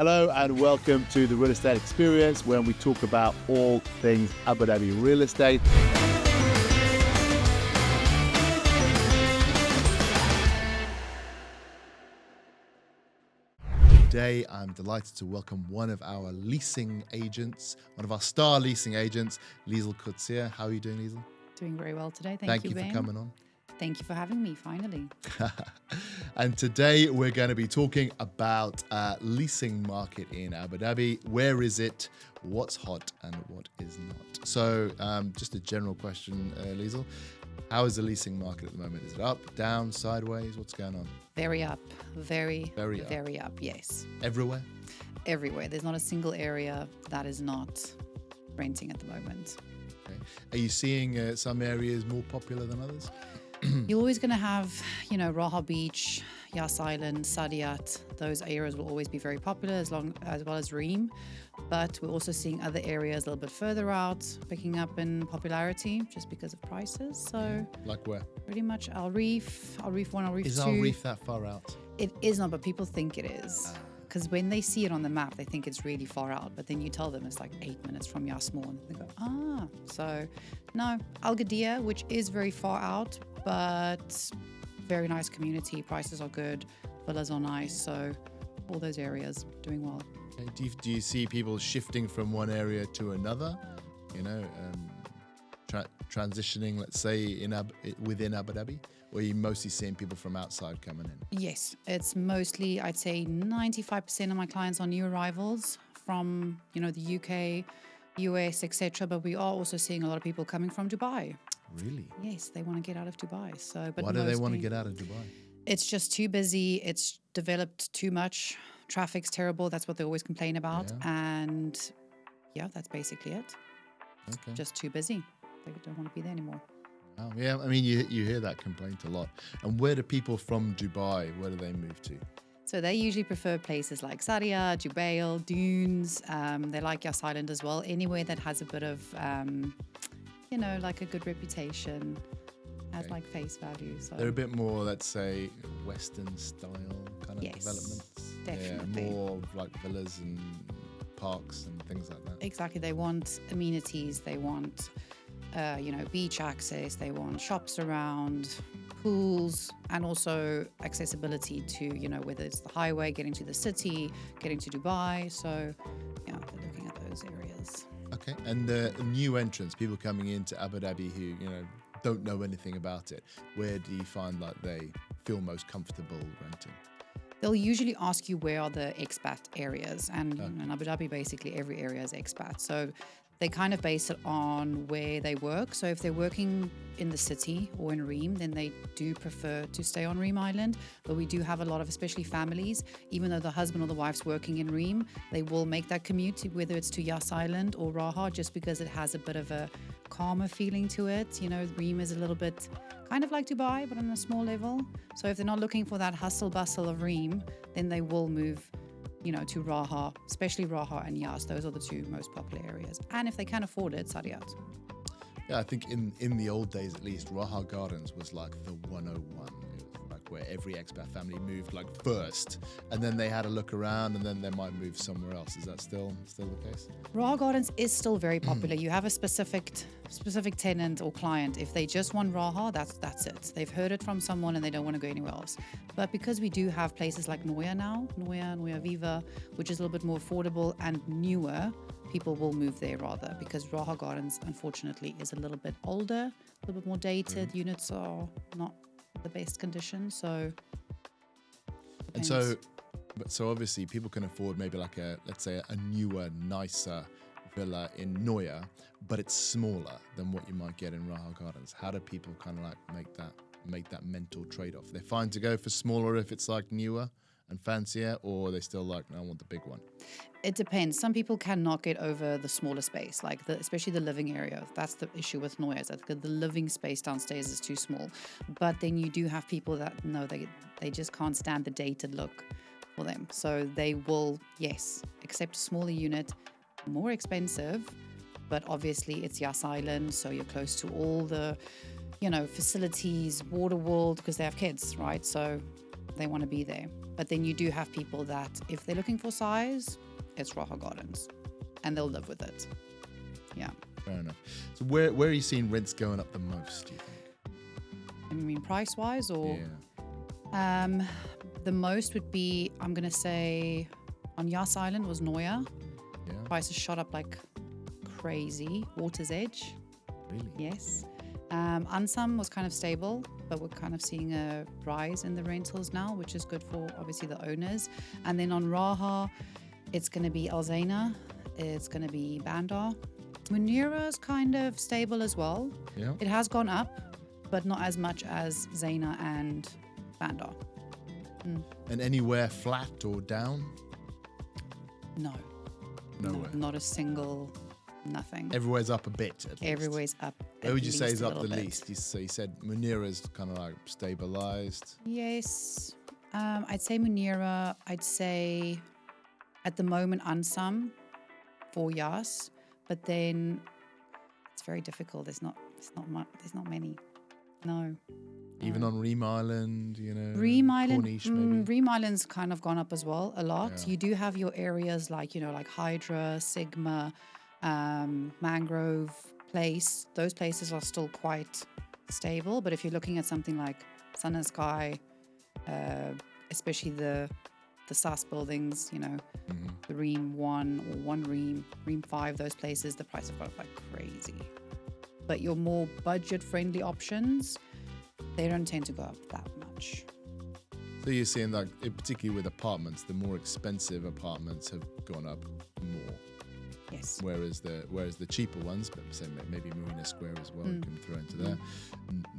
Hello and welcome to the Real Estate Experience, where we talk about all things Abu Dhabi real estate. Today, I'm delighted to welcome one of our leasing agents, one of our star leasing agents, Liezl Coetzee. How are you doing, Liezl? Doing very well today. Thank you Ben. for coming on. Thank you for having me, finally. And today we're going to be talking about leasing market in Abu Dhabi. Where is it? What's hot and what is not? So just a general question, Liezl. How is the leasing market at the moment? Is it up, down, sideways? What's going on? Very up. Very up, yes. Everywhere? Everywhere. There's not a single area that is not renting at the moment. Okay. Are you seeing some areas more popular than others? You're always going to have, Raha Beach, Yas Island, Saadiyat. Those areas will always be very popular as well as Reem. But we're also seeing other areas a little bit further out picking up in popularity just because of prices. So like where? pretty much Al Reef 1, Al Reef 2. Is Al Reef that far out? It is not, but people think it is. Because when they see it on the map, they think it's really far out. But then you tell them it's like 8 minutes from Yasmore. And they go, So, no, Al Gadir, which is very far out, but very nice community. Prices are good. Villas are nice. So, all those areas doing well. Okay. Do you see people shifting from one area to another? Transitioning, let's say, within Abu Dhabi? Or are you mostly seeing people from outside coming in? Yes, it's mostly, I'd say 95% of my clients are new arrivals from, the UK, US, etc. But we are also seeing a lot of people coming from Dubai. Really? Yes, they want to get out of Dubai. But why do they want to get out of Dubai? It's just too busy. It's developed too much. Traffic's terrible. That's what they always complain about. Yeah. And that's basically it. Okay. Just too busy. They don't want to be there anymore. Oh, yeah, I mean, you hear that complaint a lot. And where do people from Dubai, where do they move to? So they usually prefer places like Saadiyat, Jubail, Dunes. They like Yas Island as well. Anywhere that has a bit of, like a good reputation, has like face value. So they're a bit more, let's say, Western style kind of developments. Definitely. Yeah, more like villas and parks and things like that. Exactly. They want amenities. They want beach access, they want shops around, pools, and also accessibility to, whether it's the highway, getting to the city, getting to Dubai. So, they're looking at those areas. Okay. And the new entrants, people coming into Abu Dhabi who, don't know anything about it, where do you find like they feel most comfortable renting? They'll usually ask you where are the expat areas. And in Abu Dhabi, basically every area is expat. So they kind of base it on where they work. So if they're working in the city or in Reem, then they do prefer to stay on Reem Island. But we do have a lot of, especially families, even though the husband or the wife's working in Reem, they will make that commute, whether it's to Yas Island or Raha, just because it has a bit of a calmer feeling to it. Reem is a little bit kind of like Dubai, but on a small level. So if they're not looking for that hustle bustle of Reem, then they will move to Raha, especially Raha and Yas. Those are the two most popular areas. And if they can afford it, Saadiyat. Yeah, I think in the old days, at least, Raha Gardens was like the 101. It was like where every expat family moved like first, and then they had a look around, and then they might move somewhere else. Is that still the case? Raha Gardens is still very popular. You have a specific tenant or client. If they just want Raha, that's it. They've heard it from someone and they don't want to go anywhere else. But because we do have places like Noya now, Noya Viva, which is a little bit more affordable and newer, people will move there rather, because Raha Gardens, unfortunately, is a little bit older, a little bit more dated. Units are not the best condition, so. And so obviously people can afford maybe like let's say a newer, nicer villa in Noya, but it's smaller than what you might get in Raha Gardens. How do people kind of like make that mental trade-off? They're fine to go for smaller if it's like newer and fancier, or are they still like, no, I want the big one? It depends. Some people cannot get over the smaller space, like especially the living area. That's the issue with Noya, is that the living space downstairs is too small. But then you do have people that no, they just can't stand the dated look for them. So they will, yes, accept a smaller unit, more expensive, but obviously it's Yas Island, so you're close to all the, facilities, water world, because they have kids, right? So they want to be there. But then you do have people that, if they're looking for size, it's Raha Gardens, and they'll live with it. Yeah. Fair enough. So where are you seeing rents going up the most, do you think? I mean, price-wise, or Yeah. the most would be, I'm going to say, on Yas Island was Noya. Yeah. Prices shot up like crazy. Water's Edge, Really? yes. Ansam was kind of stable, but we're kind of seeing a rise in the rentals now, which is good for obviously the owners. And then on Raha, it's going to be Al Zaina, it's going to be Bandar. Munira is kind of stable as well. Yeah. It has gone up, but not as much as Zaina and Bandar. And anywhere flat or down? No. Nowhere. No, not a single, nothing. Everywhere's up a bit, at least. Everywhere's up. Where would you say is a up the little bit. least? So you said Munira's kind of like stabilized. Yes. I'd say Munira. I'd say at the moment Ansam for Yas, but then it's very difficult. There's not many. No. Even on Reem Island, Reem Island, Corniche maybe. Reem Island's kind of gone up as well a lot. Yeah. You do have your areas like, like Hydra, Sigma, Mangrove Place. Those places are still quite stable. But if you're looking at something like Sun and Sky, especially the SAS buildings, the Reem 1 or 1 Reem 5, those places, the price have gone up like crazy. But your more budget-friendly options, they don't tend to go up that much. So you're saying that, particularly with apartments, the more expensive apartments have gone up more. Yes. Whereas the cheaper ones, but say maybe Marina Square as well, you can throw into there,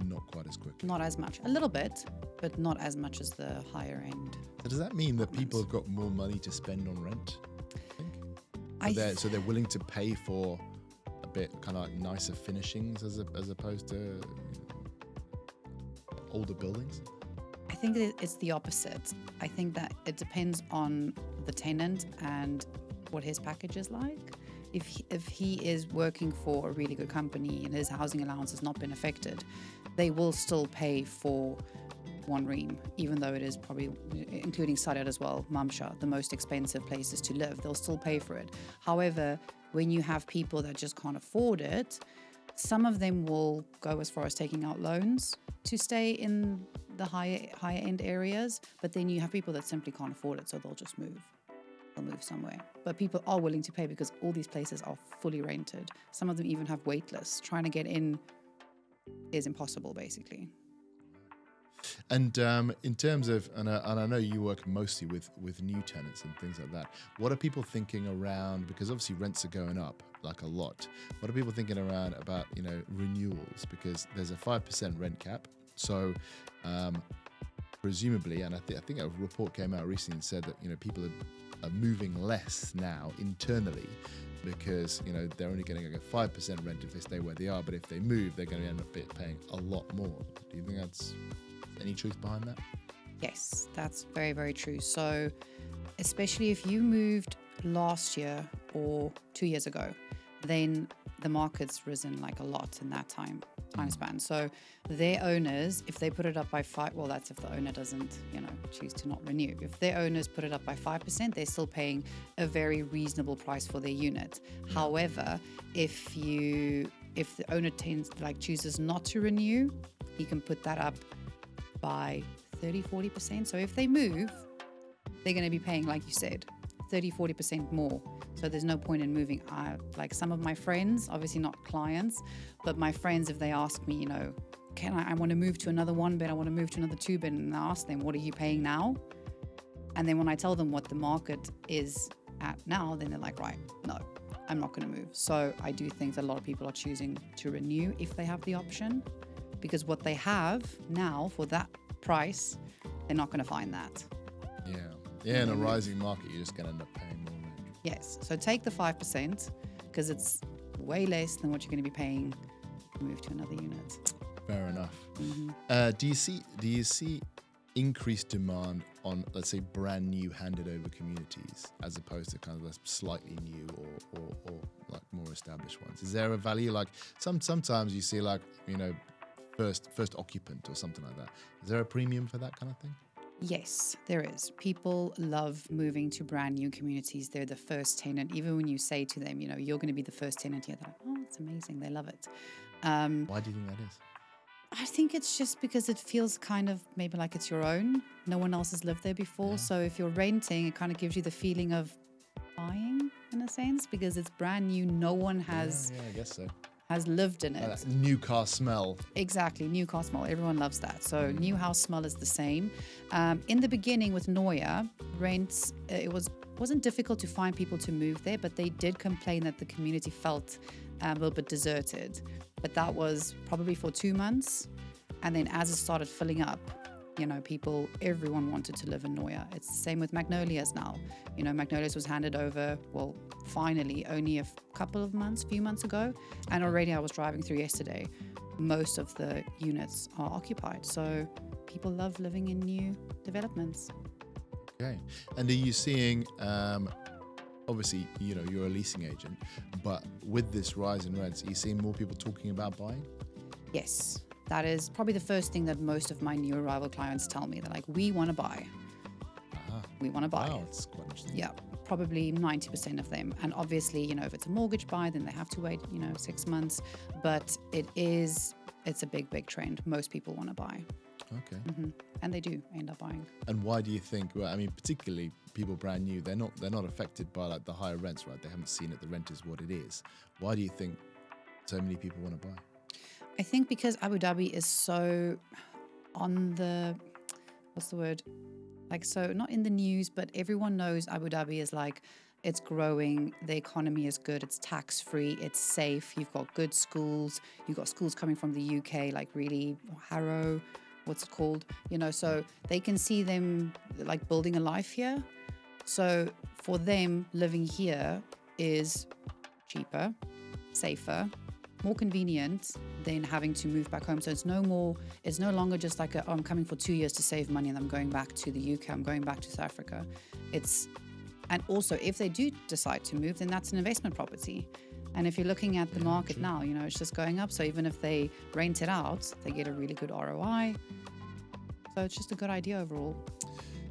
not quite as quickly. Not as much. A little bit, but not as much as the higher end. So does that mean that people have got more money to spend on rent? I think. So they're willing to pay for a bit kind of like nicer finishings as opposed to older buildings? I think it's the opposite. I think that it depends on the tenant and what his package is like. If he is working for a really good company and his housing allowance has not been affected, they will still pay for 1 Reem, even though it is probably, including Sadat as well, Mamsha, the most expensive places to live. They'll still pay for it. However, when you have people that just can't afford it, some of them will go as far as taking out loans to stay in the higher end areas, but then you have people that simply can't afford it, so they'll just move. They'll move somewhere. But people are willing to pay because all these places are fully rented. Some of them even have wait lists. Trying to get in is impossible, basically. And in terms of, and I know you work mostly with new tenants and things like that, what are people thinking around, because obviously rents are going up like a lot, what are people thinking around about, renewals? Because there's a 5% rent cap. So presumably, and I think a report came out recently and said that, people are moving less now internally because, they're only getting like a 5% rent if they stay where they are. But if they move, they're going to end up paying a lot more. Do you think that's any truth behind that? Yes, that's very, very true. So especially if you moved last year or 2 years ago, then the market's risen like a lot in that time span. So their owners, if they put it up by 5, well, that's if the owner doesn't, choose to not renew. If their owners put it up by 5%, they're still paying a very reasonable price for their unit. However, if the owner chooses not to renew, he can put that up by 30-40%. So if they move, they're going to be paying, like you said, 30-40% more. So there's no point in moving. Like some of my friends, obviously not clients, but my friends, if they ask me, I want to move to another 1 bed, I want to move to another 2 bed, and I ask them, what are you paying now? And then when I tell them what the market is at now, then they're like, right, no, I'm not going to move. So I do think that a lot of people are choosing to renew if they have the option, because what they have now for that price, they're not going to find that. Yeah, in a rising market, you're just going to end up paying more rent. Yes, so take the 5% because it's way less than what you're going to be paying to move to another unit. Fair enough. Do you see increased demand on, let's say, brand new handed over communities as opposed to kind of the slightly new or like more established ones? Is there a value, like sometimes you see like, first occupant or something like that? Is there a premium for that kind of thing? Yes, there is. People love moving to brand new communities. They're the first tenant. Even when you say to them, you're going to be the first tenant here, they're like, oh, it's amazing. They love it. Why do you think that is? I think it's just because it feels kind of maybe like it's your own. No one else has lived there before. Yeah. So if you're renting, it kind of gives you the feeling of buying in a sense because it's brand new. No one has I guess so. has lived in it. That new car smell. Exactly, new car smell. Everyone loves that. So new house smell is the same. In the beginning with Noya, rents, wasn't difficult to find people to move there, but they did complain that the community felt a little bit deserted. But that was probably for 2 months. And then as it started filling up, everyone wanted to live in Noya. It's the same with Magnolias now. Magnolias was handed over, finally, only a few months ago. And already I was driving through yesterday. Most of the units are occupied. So people love living in new developments. Okay. And are you seeing, obviously, you're a leasing agent, but with this rise in rents, are you seeing more people talking about buying? Yes. That is probably the first thing that most of my new arrival clients tell me. They're like, we want to buy. We want to buy. Wow, that's quite interesting. Yeah, probably 90% of them. And obviously, if it's a mortgage buy, then they have to wait, 6 months. But it's a big, big trend. Most people want to buy. Okay. Mm-hmm. And they do end up buying. And why do you think, particularly people brand new, they're not affected by like the higher rents, right? They haven't seen it, the rent is what it is. Why do you think so many people want to buy? I think because Abu Dhabi is so on the, what's the word? Like, so not in the news, but everyone knows Abu Dhabi is like, it's growing, the economy is good, it's tax-free, it's safe, you've got good schools, you've got schools coming from the UK, like really Harrow, what's it called? So they can see them like building a life here. So for them, living here is cheaper, safer, more convenient than having to move back home. So it's no longer just like I'm coming for 2 years to save money and I'm going back to the UK, I'm going back to South Africa. And also if they do decide to move, then that's an investment property. And if you're looking at the market now, it's just going up. So even if they rent it out, they get a really good ROI. So it's just a good idea overall.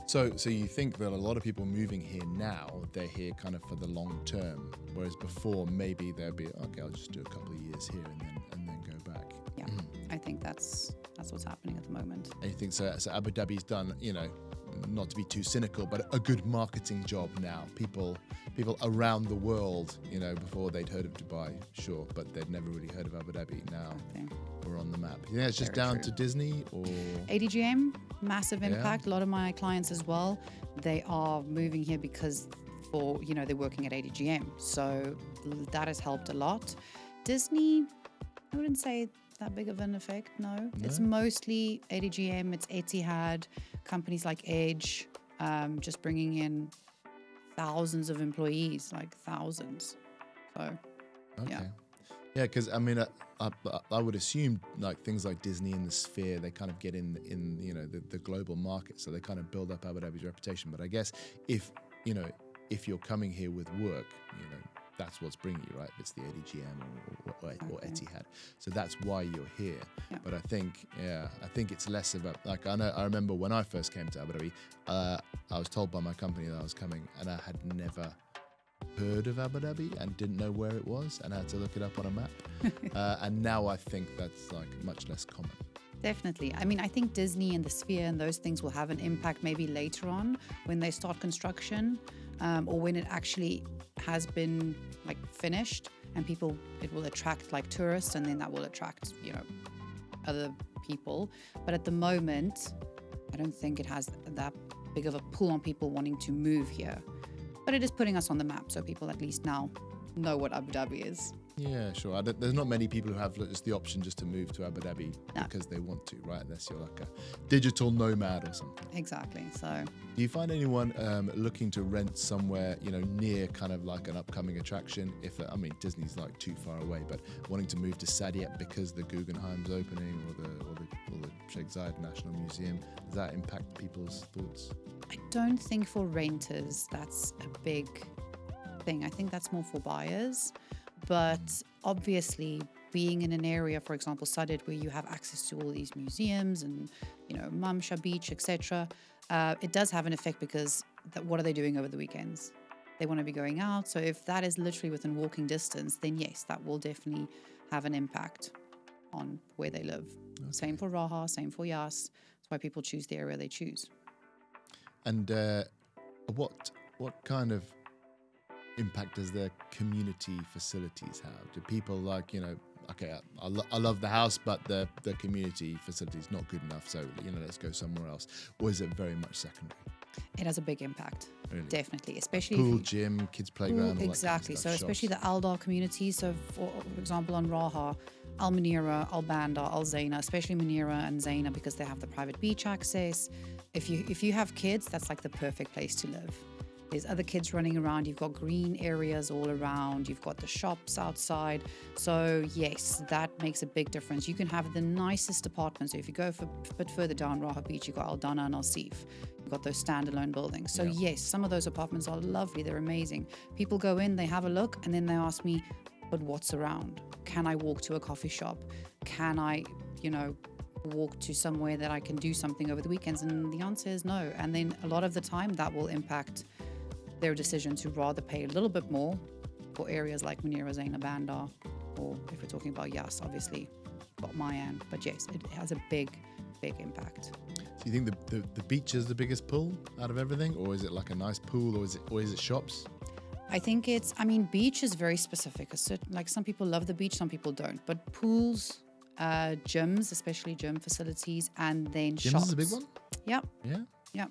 So you think that a lot of people moving here now, they're here kind of for the long term, whereas before maybe they'll be, okay, I'll just do a couple of years here and then go back. Yeah, I think that's what's happening at the moment. And you think so Abu Dhabi's done, not to be too cynical, but a good marketing job now. People around the world, before they'd heard of Dubai, sure, but they'd never really heard of Abu Dhabi. Now we're on the map. Yeah, it's just down to Disney or ADGM, massive impact. A lot of my clients as well, they are moving here because they're working at ADGM. So that has helped a lot. Disney, I wouldn't say that big of an effect, no. It's mostly ADGM, it's Etihad, companies like Edge, just bringing in thousands of employees, like thousands. So, yeah, because I would assume like things like Disney and the Sphere, they kind of get in the global market, so they kind of build up Abu Dhabi's reputation. But I guess if you're coming here with work, that's what's bringing you, right? If it's the ADGM or Etihad. So that's why you're here. Yeah. But I think it's less about, like, I remember when I first came to Abu Dhabi, I was told by my company that I was coming and I had never heard of Abu Dhabi and didn't know where it was and I had to look it up on a map. And now I think that's like much less common. Definitely. I think Disney and the Sphere and those things will have an impact maybe later on when they start construction, or when it actually has been like finished and it will attract like tourists, and then that will attract, other people. But at the moment, I don't think it has that big of a pull on people wanting to move here. But it is putting us on the map, so people at least now know what Abu Dhabi is. Yeah, sure. There's not many people who have just the option just to move to Abu Dhabi because they want to, right? Unless you're like a digital nomad or something. Exactly. So, do you find anyone looking to rent somewhere, near kind of like an upcoming attraction? Disney's like too far away, but wanting to move to Saadiyat because the Guggenheim's opening or the Sheikh Zayed National Museum, does that impact people's thoughts? I don't think for renters that's a big thing. I think that's more for buyers. But obviously, being in an area, for example, Saadiyat, where you have access to all these museums and, Mamsha Beach, etc., it does have an effect because what are they doing over the weekends? They want to be going out. So if that is literally within walking distance, then yes, that will definitely have an impact on where they live. Okay. Same for Raha, same for Yas. That's why people choose the area they choose. And what kind of impact does their community facilities have? Do people like, okay, I love the house, but the community facility is not good enough, so let's go somewhere else? Or is it very much secondary? It has a big impact, really? Definitely, especially pool, gym, kids playground. Pool, exactly. That kind of so especially the Aldar community. So for example, on Raha, Al Munira, Al Banda, Al Zaina, especially Munira and Zaina, because they have the private beach access. If you have kids, that's like the perfect place to live. There's other kids running around. You've got green areas all around. You've got the shops outside. So yes, that makes a big difference. You can have the nicest apartments. So if you go a bit further down Raha Beach, you've got Al Dana and Al Sif. You've got those standalone buildings. So yes, some of those apartments are lovely. They're amazing. People go in, they have a look, and then they ask me, but what's around? Can I walk to a coffee shop? Can I, walk to somewhere that I can do something over the weekends? And the answer is no. And then a lot of the time that will impact their decision to rather pay a little bit more for areas like Munira, Zaina, Bandar, or if we're talking about Yas, obviously, got Mayan. But yes, it has a big impact. Do you think the beach is the biggest pull out of everything, or is it like a nice pool, or is it shops? I think beach is very specific. Like some people love the beach, some people don't. But pools, gyms, especially gym facilities, and then gyms shops. Gyms is a big one? Yep. Yeah,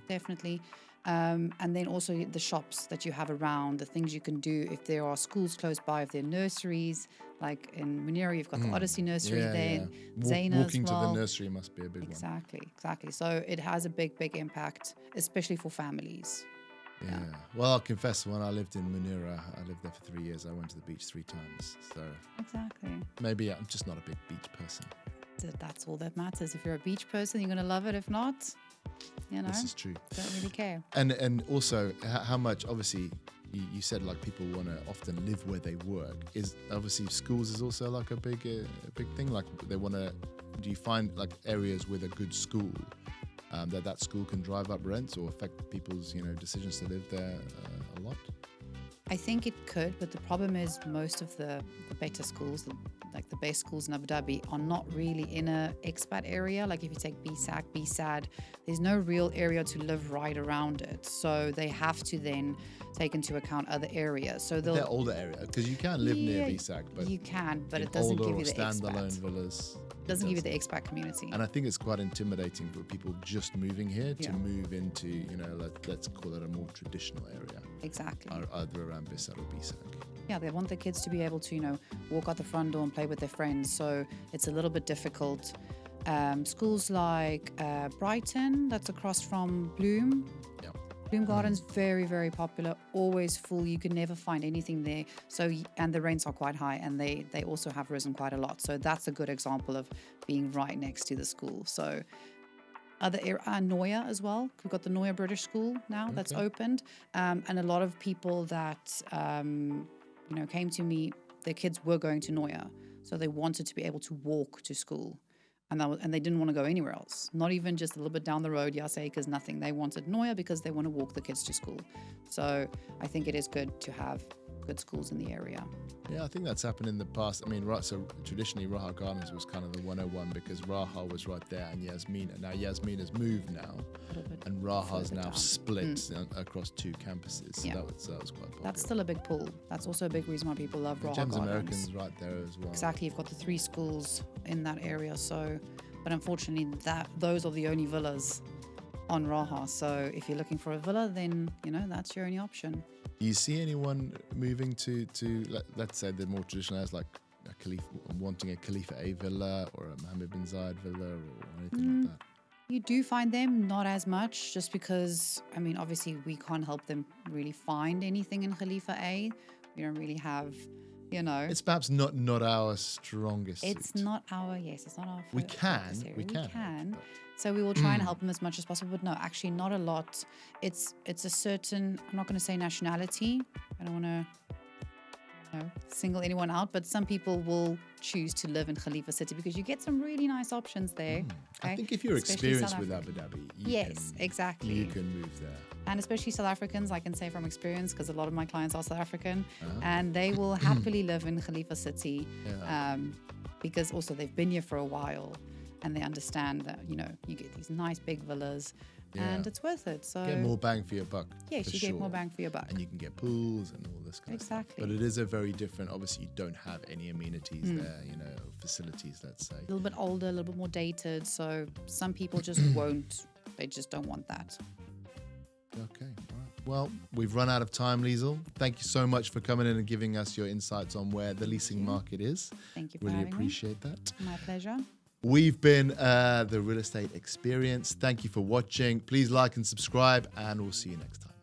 definitely. And then also the shops that you have around, the things you can do if there are schools close by, if there are nurseries, like in Munira, you've got the Odyssey nursery there. Zaina walking as well. to the nursery must be a big one. Exactly. So it has a big impact, especially for families. Yeah. Well, I'll confess, when I lived in Munira, I lived there for 3 years. I went to the beach 3 times. So exactly. Maybe I'm just not a big beach person. That's all that matters. If you're a beach person, you're going to love it. If not, this is true. Don't really care. And also, how much? Obviously, you said like people want to often live where they work. Is obviously schools is also like a big thing. Like they want to. Do you find like areas with a good school that school can drive up rents or affect people's decisions to live there a lot? I think it could, but the problem is most of the better schools, like the best schools in Abu Dhabi, are not really in a expat area. Like if you take BSAD, there's no real area to live right around it. So they have to then take into account other areas. So they're older area because you can live near BSAD, but you can, but it doesn't give you the standalone expat. Villas. Doesn't give you the expat community. And I think it's quite intimidating for people just moving here to move into, let's call it a more traditional area. Exactly. Either around BSAD or BSAC. Yeah, they want the kids to be able to, walk out the front door and play with their friends. So it's a little bit difficult. Schools like Brighton, that's across from Bloom. Yeah. Bloom Gardens, very, very popular, always full. You can never find anything there. So, and the rents are quite high, and they also have risen quite a lot. So that's a good example of being right next to the school. So other Noya as well. We've got the Noya British School now that's opened. And a lot of people that, came to me, their kids were going to Noya. So they wanted to be able to walk to school. And they didn't want to go anywhere else, not even just a little bit down the road, Yas Acres, nothing. They wanted Noya because they want to walk the kids to school. So I think it is good to have good schools in the area. Yeah, I think that's happened in the past. I mean, so traditionally Raha Gardens was kind of the 101 because Raha was right there and Yasmina. Now Yasmina's moved now and Raha's now split across 2 campuses. So that was quite popular. That's still a big pull. That's also a big reason why people love Raha Gardens. Americans right there as well. Exactly. You've got the 3 schools in that area. So, but unfortunately those are the only villas on Raha. So if you're looking for a villa, then, that's your only option. Do you see anyone moving to let's say the more traditional areas like a Khalifa, wanting a Khalifa A villa or a Mohammed bin Zayed villa or anything like that? You do find them, not as much, just because, obviously we can't help them really find anything in Khalifa A. We don't really have, It's perhaps not our strongest It's suit. not our, it's not our We can. So we will try and help them as much as possible, but no, actually not a lot. It's a certain, I'm not going to say nationality. I don't want to single anyone out, but some people will choose to live in Khalifa City because you get some really nice options there. I think if you're Especially experienced South with Africa. Abu Dhabi, Exactly. you can move there. And especially South Africans, I can say from experience, because a lot of my clients are South African, and they will happily live in Khalifa City because also they've been here for a while and they understand that, you get these nice big villas and it's worth it. So Get more bang for your buck. yes, for you sure. get more bang for your buck. And you can get pools and all this kind of stuff. Exactly. But it is a very different, obviously you don't have any amenities there, facilities, let's say. A little bit older, a little bit more dated. So some people just won't, they just don't want that. Okay, all right. Well, we've run out of time, Liezl. Thank you so much for coming in and giving us your insights on where the leasing market is. Thank you for Really having appreciate that. me. My pleasure. We've been the Real Estate Experience. Thank you for watching. Please like and subscribe, and we'll see you next time.